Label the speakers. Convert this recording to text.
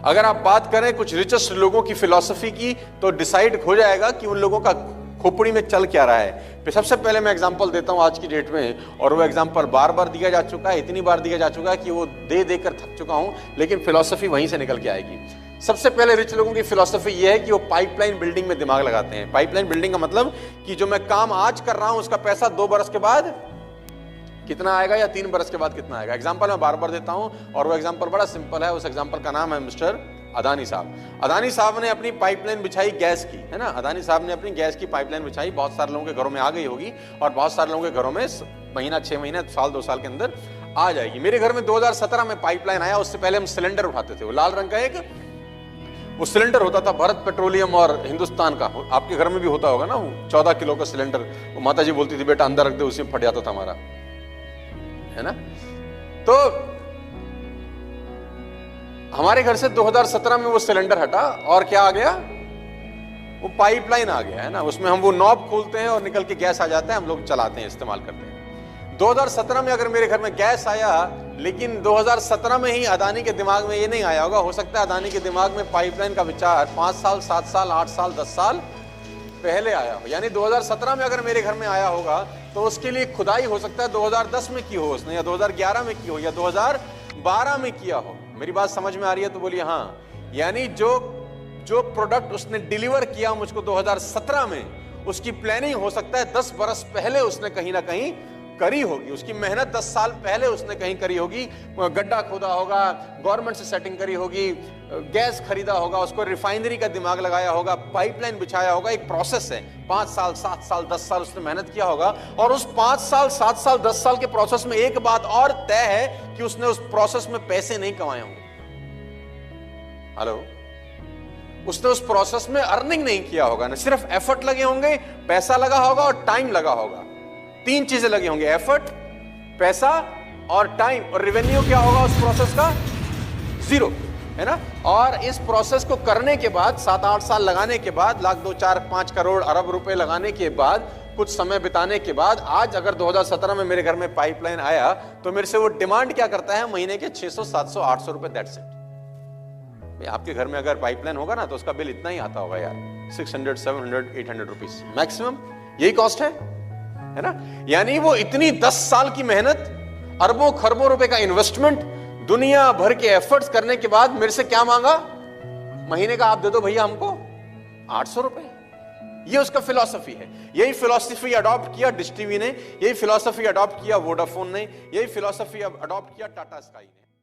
Speaker 1: अगर आप बात करें कुछ रिचेस्ट लोगों की फिलॉसफी की, तो डिसाइड हो जाएगा कि उन लोगों का खोपड़ी में चल क्या रहा है। फिर सबसे पहले मैं एग्जांपल देता हूं आज की डेट में, और वो एग्जांपल बार बार दिया जा चुका है, इतनी बार दिया जा चुका है कि वो दे देकर थक चुका हूं, लेकिन फिलॉसफी वहीं से निकल के आएगी। सबसे पहले रिच लोगों की फिलॉसफी ये है कि वो पाइपलाइन बिल्डिंग में दिमाग लगाते हैं। पाइपलाइन बिल्डिंग का मतलब कि जो मैं काम आज कर रहा हूं उसका पैसा 2 बरस के बाद कितना आएगा या 3 बरस के बाद कितना आएगा। एग्जांपल मैं बार बार देता हूं, और वो एग्जांपल बड़ा सिंपल है। उस एग्जांपल का नाम है मिस्टर अदानी साहब। अदानी साहब ने अपनी पाइपलाइन बिछाई गैस की, है ना। अदानी साहब ने अपनी गैस की पाइपलाइन बिछाई, बहुत सारे लोगों के घरों में आ गई होगी, और बहुत सारे लोगों के घरों में महीना, 6 महीने, साल, 2 साल के अंदर आ जाएगी। मेरे घर में 2017 में पाइपलाइन आया। उससे पहले हम सिलेंडर उठाते थे, वो लाल रंग का एक वो सिलेंडर होता था, भारत पेट्रोलियम और हिंदुस्तान का। आपके घर में भी होता होगा ना, वो 14 किलो का सिलेंडर। वो माता जी बोलती थी बेटा अंदर रख दे, उसी में फट जाता था हमारा, है ना। तो हमारे घर से 2017 में वो सिलेंडर हटा, और क्या आ गया, वो पाइपलाइन आ गया, है ना। उसमें हम वो नॉब खोलते हैं और निकल के गैस आ जाता है, हम लोग चलाते हैं, इस्तेमाल करते हैं। 2017 में अगर मेरे घर में गैस आया, लेकिन 2017 में ही अदानी के दिमाग में ये नहीं आया होगा। हो सकता है अदानी के दिमाग में पाइपलाइन का विचार 5 साल, 7 साल, 8 साल, 10 साल पहले आया हो। यानी 2017 में अगर मेरे घर में आया होगा, तो उसके लिए खुदाई हो सकता है 2010 में की हो उसने, या 2011 में की हो, या 2012 में किया हो। मेरी बात समझ में आ रही है तो बोलिए हाँ। यानी जो प्रोडक्ट उसने डिलीवर किया मुझको 2017 में, उसकी प्लानिंग हो सकता है 10 बरस पहले उसने कहीं ना कहीं करी होगी। उसकी मेहनत 10 साल पहले उसने कहीं करी होगी। गड्ढा खोदा होगा, गवर्नमेंट से सेटिंग करी होगी, गैस खरीदा होगा, उसको रिफाइनरी का दिमाग लगाया होगा, पाइपलाइन बिछाया होगा। एक प्रोसेस है, 5 साल, 7 साल, 10 साल उसने मेहनत किया होगा। और उस 5 साल, 7 साल, 10 साल के प्रोसेस में एक बात और तय है कि उसने उस प्रोसेस में पैसे नहीं कमाए होंगे। हेलो, उसने उस प्रोसेस में अर्निंग नहीं किया होगा। ना सिर्फ एफर्ट लगे होंगे, पैसा लगा होगा और टाइम लगा होगा। 3 चीजें लगी होंगी, एफर्ट, पैसा और टाइम। और रेवेन्यू क्या होगा उस प्रोसेस का? 0, है ना। और इस प्रोसेस को करने के बाद 7-8 साल लगाने के बाद, लाख 2, 4, 5 करोड़, अरब रुपए लगाने के बाद, कुछ समय बिताने के बाद, आज अगर 2017 में मेरे घर में पाइपलाइन आया, तो मेरे से वो डिमांड क्या करता है? महीने के 600, 700, 800 रुपए, दैट्स इट। आपके घर में अगर पाइपलाइन होगा ना, तो उसका बिल इतना ही आता होगा यार, 600, 700, 800 रुपीज मैक्सिमम। यही कॉस्ट है ना। यानी वो इतनी 10 साल की मेहनत, अरबों खरबों रुपए का इन्वेस्टमेंट, दुनिया भर के एफर्ट्स करने के बाद मेरे से क्या मांगा? महीने का आप दे दो भैया हमको 800 रुपए। ये उसका फिलॉसफी है। यही फिलॉसफी अडॉप्ट किया डिश टीवी ने, यही फिलॉसफी अडॉप्ट किया वोडाफोन ने, यही फिलॉसफी अडॉप्ट किया टाटा स्काई ने।